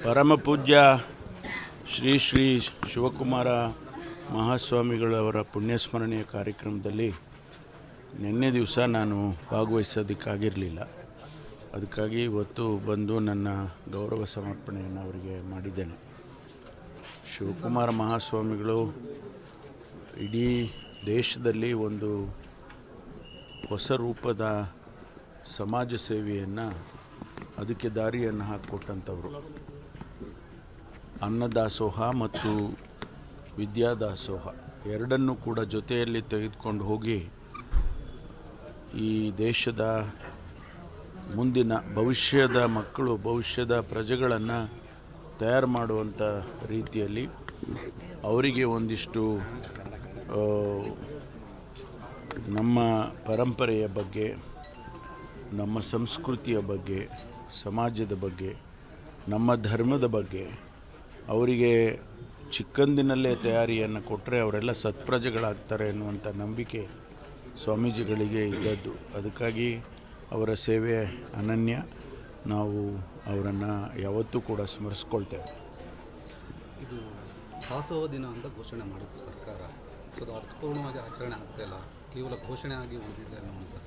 ಪರಮ ಪೂಜ್ಯ ಶ್ರೀ ಶ್ರೀ ಶಿವಕುಮಾರ ಮಹಾಸ್ವಾಮಿಗಳವರ ಪುಣ್ಯಸ್ಮರಣೆಯ ಕಾರ್ಯಕ್ರಮದಲ್ಲಿ ನಿನ್ನೆ ದಿವಸ ನಾನು ಭಾಗವಹಿಸೋದಕ್ಕಾಗಿರಲಿಲ್ಲ. ಅದಕ್ಕಾಗಿ ಇವತ್ತು ಬಂದು ನನ್ನ ಗೌರವ ಸಮರ್ಪಣೆಯನ್ನು ಅವರಿಗೆ ಮಾಡಿದ್ದೇನೆ. ಶಿವಕುಮಾರ ಮಹಾಸ್ವಾಮಿಗಳು ಇಡೀ ದೇಶದಲ್ಲಿ ಒಂದು ಹೊಸ ರೂಪದ ಸಮಾಜ ಸೇವೆಯನ್ನು ಅದಕ್ಕೆ ದಾರಿಯನ್ನು ಹಾಕಿಕೊಟ್ಟಂಥವರು. ಅನ್ನದಾಸೋಹ ಮತ್ತು ವಿದ್ಯಾದಾಸೋಹ ಎರಡನ್ನೂ ಕೂಡ ಜೊತೆಯಲ್ಲಿ ತೆಗೆದುಕೊಂಡು ಹೋಗಿ ಈ ದೇಶದ ಮುಂದಿನ ಭವಿಷ್ಯದ ಮಕ್ಕಳು, ಭವಿಷ್ಯದ ಪ್ರಜೆಗಳನ್ನು ತಯಾರು ಮಾಡುವಂಥ ರೀತಿಯಲ್ಲಿ ಅವರಿಗೆ ಒಂದಿಷ್ಟು ನಮ್ಮ ಪರಂಪರೆಯ ಬಗ್ಗೆ, ನಮ್ಮ ಸಂಸ್ಕೃತಿಯ ಬಗ್ಗೆ, ಸಮಾಜದ ಬಗ್ಗೆ, ನಮ್ಮ ಧರ್ಮದ ಬಗ್ಗೆ ಅವರಿಗೆ ಚಿಕ್ಕಂದಿನಲ್ಲೇ ತಯಾರಿಯನ್ನು ಕೊಟ್ಟರೆ ಅವರೆಲ್ಲ ಸತ್ಪ್ರಜೆಗಳಾಗ್ತಾರೆ ಎನ್ನುವಂಥ ನಂಬಿಕೆ ಸ್ವಾಮೀಜಿಗಳಿಗೆ ಇದ್ದದ್ದು. ಅದಕ್ಕಾಗಿ ಅವರ ಸೇವೆ ಅನನ್ಯ. ನಾವು ಅವರನ್ನು ಯಾವತ್ತೂ ಕೂಡ ಸ್ಮರಿಸ್ಕೊಳ್ತೇವೆ. ಇದು ದಾಸೋಹ ದಿನ ಅಂತ ಘೋಷಣೆ ಮಾಡಿತ್ತು ಸರ್ಕಾರ. ಸೊ ಅದು ಅರ್ಥಪೂರ್ಣವಾಗಿ ಆಚರಣೆ ಆಗ್ತಾಯಿಲ್ಲ, ಕೇವಲ ಘೋಷಣೆ ಆಗಿ ಉಳಿದಿದೆ ಅನ್ನುವಂಥದ್ದು.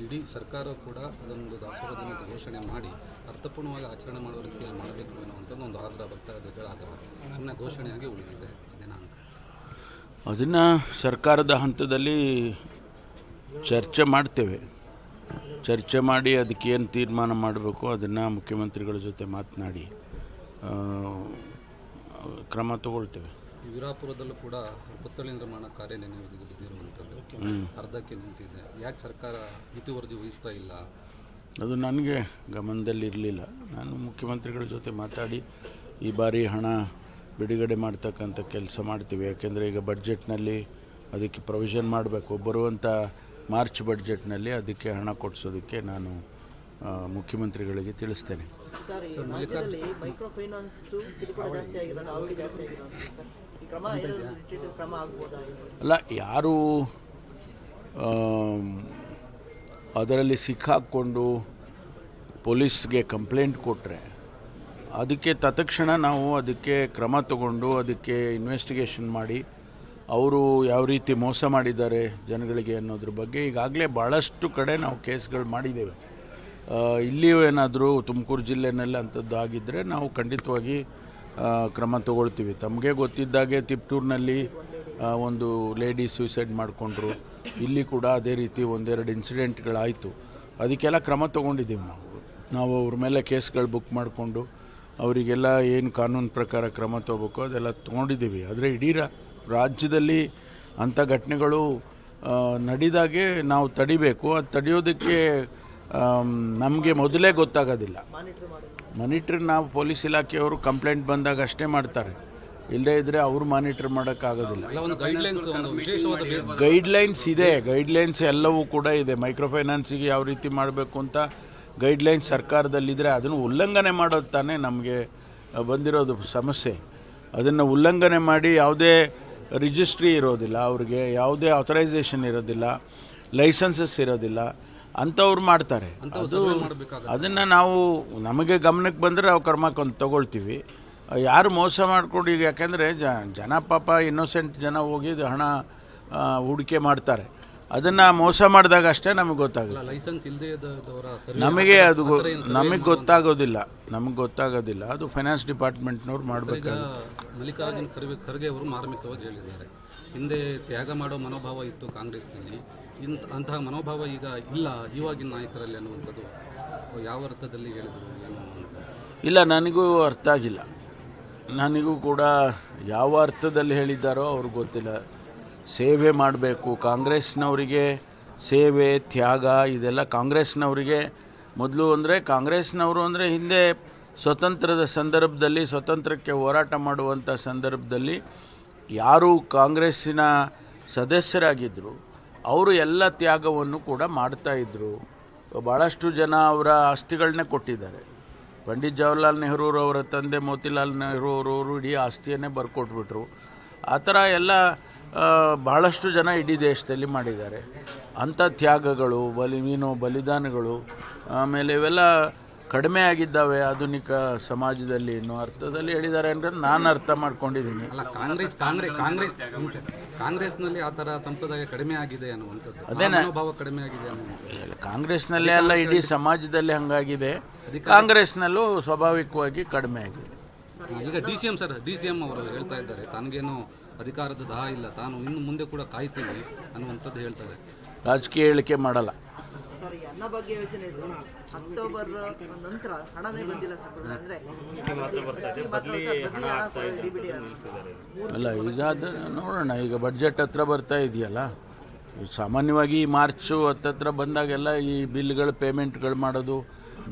ಇಡೀ ಸರ್ಕಾರ ಕೂಡ ಅದೊಂದು ದಾಸೋಹ ದಿನದ ಘೋಷಣೆ ಮಾಡಿ ಅರ್ಥಪೂರ್ಣವಾಗಿ ಆಚರಣೆ ಮಾಡುವ ರೀತಿಯಲ್ಲಿ ಮಾಡಬೇಕು ಅನ್ನುವಂಥದ್ದು ಒಂದು ಆಗ್ರಹ ಬರ್ತಾ ಇದೆ. ಆಗ್ರಹ ಸುಮ್ಮನೆ ಘೋಷಣೆಯಾಗಿ ಉಳಿದಿದೆ ಅದೇನಾ ಅಂತ. ಅದನ್ನು ಸರ್ಕಾರದ ಹಂತದಲ್ಲಿ ಚರ್ಚೆ ಮಾಡ್ತೇವೆ. ಚರ್ಚೆ ಮಾಡಿ ಅದಕ್ಕೆ ಏನು ತೀರ್ಮಾನ ಮಾಡಬೇಕು ಅದನ್ನು ಮುಖ್ಯಮಂತ್ರಿಗಳ ಜೊತೆ ಮಾತನಾಡಿ ಕ್ರಮ ತಗೊಳ್ತೇವೆ. ವೀರಾಪುರದಲ್ಲೂ ಕೂಡ ಪುತ್ಥಳಿ ನಿರ್ಮಾಣ ಕಾರ್ಯ ನೆನೆಯುವುದಕ್ಕೆ ಬಿದ್ದಿರುವಂಥದ್ದು ಅರ್ಧಕ್ಕೆ ನಿಂತಿದೆ. ಯಾಕೆ ಸರ್ಕಾರ ಮುತುವರ್ಜಿ ವಹಿಸ್ತಾ ಇಲ್ಲ? ಅದು ನನಗೆ ಗಮನದಲ್ಲಿರಲಿಲ್ಲ. ನಾನು ಮುಖ್ಯಮಂತ್ರಿಗಳ ಜೊತೆ ಮಾತಾಡಿ ಈ ಬಾರಿ ಹಣ ಬಿಡುಗಡೆ ಮಾಡ್ತಕ್ಕಂಥ ಕೆಲಸ ಮಾಡ್ತೀವಿ. ಯಾಕೆಂದರೆ ಈಗ ಬಡ್ಜೆಟ್ನಲ್ಲಿ ಅದಕ್ಕೆ ಪ್ರೊವಿಷನ್ ಮಾಡಬೇಕು. ಬರುವಂಥ ಮಾರ್ಚ್ ಬಡ್ಜೆಟ್ನಲ್ಲಿ ಅದಕ್ಕೆ ಹಣ ಕೊಡಿಸೋದಕ್ಕೆ ನಾನು ಮುಖ್ಯಮಂತ್ರಿಗಳಿಗೆ ತಿಳಿಸ್ತೇನೆ. ಅಲ್ಲ, ಯಾರು ಅದರಲ್ಲಿ ಸಿಕ್ಕಾಕ್ಕೊಂಡು ಪೊಲೀಸ್ಗೆ ಕಂಪ್ಲೇಂಟ್ ಕೊಟ್ಟರೆ ಅದಕ್ಕೆ ತತ್ಕ್ಷಣ ನಾವು ಅದಕ್ಕೆ ಕ್ರಮ ತಗೊಂಡು ಅದಕ್ಕೆ ಇನ್ವೆಸ್ಟಿಗೇಷನ್ ಮಾಡಿ ಅವರು ಯಾವ ರೀತಿ ಮೋಸ ಮಾಡಿದ್ದಾರೆ ಜನಗಳಿಗೆ ಅನ್ನೋದ್ರ ಬಗ್ಗೆ ಈಗಾಗಲೇ ಭಾಳಷ್ಟು ಕಡೆ ನಾವು ಕೇಸ್ಗಳು ಮಾಡಿದ್ದೇವೆ. ಇಲ್ಲಿಯೂ ಏನಾದರೂ ತುಮಕೂರು ಜಿಲ್ಲೆಯಲ್ಲಿ ಅಂಥದ್ದು ಆಗಿದ್ದರೆ ನಾವು ಖಂಡಿತವಾಗಿ ಕ್ರಮ ತಗೊಳ್ತೀವಿ. ತಮಗೆ ಗೊತ್ತಿದ್ದಾಗೆ ತಿಪ್ಟೂರಿನಲ್ಲಿ ಒಂದು ಲೇಡಿ ಸೂಸೈಡ್ ಮಾಡಿಕೊಂಡ್ರು. ಇಲ್ಲಿ ಕೂಡ ಅದೇ ರೀತಿ ಒಂದೆರಡು ಇನ್ಸಿಡೆಂಟ್ಗಳಾಯಿತು. ಅದಕ್ಕೆಲ್ಲ ಕ್ರಮ ತೊಗೊಂಡಿದ್ದೀವಿ. ನಾವು ಅವ್ರ ಮೇಲೆ ಕೇಸ್ಗಳು ಬುಕ್ ಮಾಡಿಕೊಂಡು ಅವರಿಗೆಲ್ಲ ಏನು ಕಾನೂನು ಪ್ರಕಾರ ಕ್ರಮ ತೊಗೋಬೇಕು ಅದೆಲ್ಲ ತೊಗೊಂಡಿದ್ದೀವಿ. ಆದರೆ ಇಡೀ ರಾಜ್ಯದಲ್ಲಿ ಅಂಥ ಘಟನೆಗಳು ನಡೆದಾಗೆ ನಾವು ತಡಿಬೇಕು. ಅದು ತಡೆಯೋದಕ್ಕೆ ನಮಗೆ ಮೊದಲೇ ಗೊತ್ತಾಗೋದಿಲ್ಲ. ಮಾನಿಟ್ರ್ ನಾವು ಪೊಲೀಸ್ ಇಲಾಖೆಯವರು ಕಂಪ್ಲೇಂಟ್ ಬಂದಾಗ ಅಷ್ಟೇ ಮಾಡ್ತಾರೆ, ಇಲ್ಲದೇ ಇದ್ದರೆ ಅವರು ಮಾನಿಟ್ರ್ ಮಾಡೋಕ್ಕಾಗೋದಿಲ್ಲ. ಗೈಡ್ಲೈನ್ಸ್ ಇದೆ, ಗೈಡ್ಲೈನ್ಸ್ ಎಲ್ಲವೂ ಕೂಡ ಇದೆ. ಮೈಕ್ರೋ ಫೈನಾನ್ಸಿಗೆ ಯಾವ ರೀತಿ ಮಾಡಬೇಕು ಅಂತ ಗೈಡ್ಲೈನ್ಸ್ ಸರ್ಕಾರದಲ್ಲಿದ್ದರೆ ಅದನ್ನು ಉಲ್ಲಂಘನೆ ಮಾಡೋದು ತಾನೇ ನಮಗೆ ಬಂದಿರೋದು ಸಮಸ್ಯೆ. ಅದನ್ನು ಉಲ್ಲಂಘನೆ ಮಾಡಿ ಯಾವುದೇ ರಿಜಿಸ್ಟ್ರಿ ಇರೋದಿಲ್ಲ, ಅವ್ರಿಗೆ ಯಾವುದೇ ಆಥರೈಸೇಷನ್ ಇರೋದಿಲ್ಲ, ಲೈಸೆನ್ಸಸ್ ಇರೋದಿಲ್ಲ, ಅಂಥವ್ರು ಮಾಡ್ತಾರೆ. ಅದನ್ನು ನಾವು ನಮಗೆ ಗಮನಕ್ಕೆ ಬಂದರೆ ನಾವು ಕ್ರಮ ತಗೊಳ್ತೀವಿ. ಯಾರು ಮೋಸ ಮಾಡಿಕೊಂಡು ಈಗ ಯಾಕೆಂದರೆ ಜನ ಪಾಪ ಇನ್ನೋಸೆಂಟ್ ಜನ ಹೋಗಿ ಹಣ ಹೂಡಿಕೆ ಮಾಡ್ತಾರೆ. ಅದನ್ನು ಮೋಸ ಮಾಡಿದಾಗ ಅಷ್ಟೇ ನಮಗೆ ಗೊತ್ತಾಗುತ್ತೆ. ಲೈಸೆನ್ಸ್ ನಮಗೆ ಅದು ನಮಗೆ ಗೊತ್ತಾಗೋದಿಲ್ಲ. ಅದು ಫೈನಾನ್ಸ್ ಡಿಪಾರ್ಟ್ಮೆಂಟ್ನವ್ರು ಮಾಡಬೇಕಾಗುತ್ತೆ. ಮಲ್ಲಿಕಾರ್ಜುನ್ ಖರ್ಗೆ ಅವರು ಮಾರ್ಮಿಕವಾಗಿ ಹೇಳಿದ್ದಾರೆ, ಹಿಂದೆ ತ್ಯಾಗ ಮಾಡೋ ಮನೋಭಾವ ಇತ್ತು ಕಾಂಗ್ರೆಸ್ನಲ್ಲಿ, ಅಂತಹ ಮನೋಭಾವ ಈಗ ಇಲ್ಲ ಇವಾಗಿನ ನಾಯಕರಲ್ಲಿ ಅನ್ನುವಂಥದ್ದು ಯಾವ ಅರ್ಥದಲ್ಲಿ ಹೇಳಿದರು ಏನು ಅಂತ? ಇಲ್ಲ, ನನಗೂ ಅರ್ಥ ಆಗಿಲ್ಲ. ನನಗೂ ಕೂಡ ಯಾವ ಅರ್ಥದಲ್ಲಿ ಹೇಳಿದ್ದಾರೋ ಅವ್ರಿಗೆ ಗೊತ್ತಿಲ್ಲ. ಸೇವೆ ಮಾಡಬೇಕು ಕಾಂಗ್ರೆಸ್ನವರಿಗೆ, ಸೇವೆ ತ್ಯಾಗ ಇದೆಲ್ಲ ಕಾಂಗ್ರೆಸ್ನವರಿಗೆ ಮೊದಲು. ಅಂದರೆ ಕಾಂಗ್ರೆಸ್ನವರು ಅಂದರೆ ಹಿಂದೆ ಸ್ವತಂತ್ರದ ಸಂದರ್ಭದಲ್ಲಿ, ಸ್ವತಂತ್ರಕ್ಕೆ ಹೋರಾಟ ಮಾಡುವಂಥ ಸಂದರ್ಭದಲ್ಲಿ ಯಾರು ಕಾಂಗ್ರೆಸ್ಸಿನ ಸದಸ್ಯರಾಗಿದ್ದರು ಅವರು ಎಲ್ಲ ತ್ಯಾಗವನ್ನು ಕೂಡ ಮಾಡ್ತಾಯಿದ್ರು. ಭಾಳಷ್ಟು ಜನ ಅವರ ಆಸ್ತಿಗಳನ್ನೇ ಕೊಟ್ಟಿದ್ದಾರೆ. ಪಂಡಿತ್ ಜವಾಹರ್ಲಾಲ್ ನೆಹರೂರವರ ತಂದೆ ಮೋತಿಲಾಲ್ ನೆಹರು ಅವರು ಇಡೀ ಆಸ್ತಿಯನ್ನೇ ಬರ್ಕೊಟ್ಬಿಟ್ರು. ಆ ಥರ ಎಲ್ಲ ಬಹಳಷ್ಟು ಜನ ಇಡೀ ದೇಶದಲ್ಲಿ ಮಾಡಿದ್ದಾರೆ. ಅಂಥ ತ್ಯಾಗಗಳು, ಬಲಿದಾನಗಳು, ಆಮೇಲೆ ಇವೆಲ್ಲ ಕಡಿಮೆ ಆಗಿದ್ದಾವೆ ಆಧುನಿಕ ಸಮಾಜದಲ್ಲಿ ಅನ್ನೋ ಅರ್ಥದಲ್ಲಿ ಹೇಳಿದ್ದಾರೆ ಅಂದರೆ ನಾನು ಅರ್ಥ ಮಾಡ್ಕೊಂಡಿದ್ದೀನಿ. ಅಲ್ಲ, ಕಾಂಗ್ರೆಸ್ನಲ್ಲಿ ಆ ಥರ ಸಂಪ್ರದಾಯ ಕಡಿಮೆ ಆಗಿದೆ ಅನ್ನುವಂಥದ್ದು, ಅದೇನ ಮನೋಭಾವ ಕಡಿಮೆ ಆಗಿದೆ ಅನ್ನುವಂಥದ್ದು. ಕಾಂಗ್ರೆಸ್ನಲ್ಲೇ ಅಲ್ಲ, ಇಡೀ ಸಮಾಜದಲ್ಲಿ ಹಾಗಾಗಿದೆ. ಕಾಂಗ್ರೆಸ್ನಲ್ಲೂ ಸ್ವಾಭಾವಿಕವಾಗಿ ಕಡಿಮೆ ಆಗಿದೆ. ಈಗ ಡಿ ಸಿ ಎಂ ಅವರು ಹೇಳ್ತಾ ಇದ್ದಾರೆ, ತನಗೇನು ಅಧಿಕಾರದ ದಾಹ ಇಲ್ಲ, ತಾನು ಇನ್ನು ಮುಂದೆ ಕೂಡ ಕಾಯ್ತೀನಿ ಅನ್ನುವಂಥದ್ದು ಹೇಳ್ತಾರೆ. ರಾಜಕೀಯ ಹೇಳಿಕೆ ಮಾಡಲ್ಲ. ಸರ್, ಈ ಅನ್ನಭಾಗ್ಯ ಯೋಜನೆ ಇದು ಅಕ್ಟೋಬರ್ ನಂತರ ಹಣನೇ ಬಂದಿಲ್ಲ ಸರ್. ಅಂದರೆ ಅಲ್ಲ, ಈಗ ಅದು ನೋಡೋಣ. ಈಗ ಬಡ್ಜೆಟ್ ಹತ್ರ ಬರ್ತಾ ಇದೆಯಲ್ಲ, ಸಾಮಾನ್ಯವಾಗಿ ಈ ಮಾರ್ಚು ಹತ್ತತ್ರ ಬಂದಾಗೆಲ್ಲ ಈ ಬಿಲ್ಗಳು ಪೇಮೆಂಟ್ಗಳು ಮಾಡೋದು,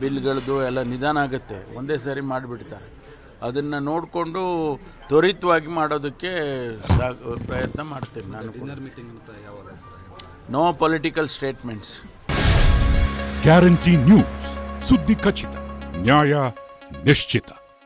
ಬಿಲ್ಗಳದ್ದು ಎಲ್ಲ ನಿಧಾನ ಆಗುತ್ತೆ, ಒಂದೇ ಸಾರಿ ಮಾಡಿಬಿಡ್ತಾರೆ. ಅದನ್ನು ನೋಡಿಕೊಂಡು ತ್ವರಿತವಾಗಿ ಮಾಡೋದಕ್ಕೆ ಪ್ರಯತ್ನ ಮಾಡ್ತೀನಿ ನಾನು. ಡಿನ್ನರ್ ಮೀಟಿಂಗ್ ಅಂತ ಯಾವಾಗ sir? No political statements. Guarantee news, ಸುದ್ದಿ ಖಚಿತ, ನ್ಯಾಯ ನಿಶ್ಚಿತ.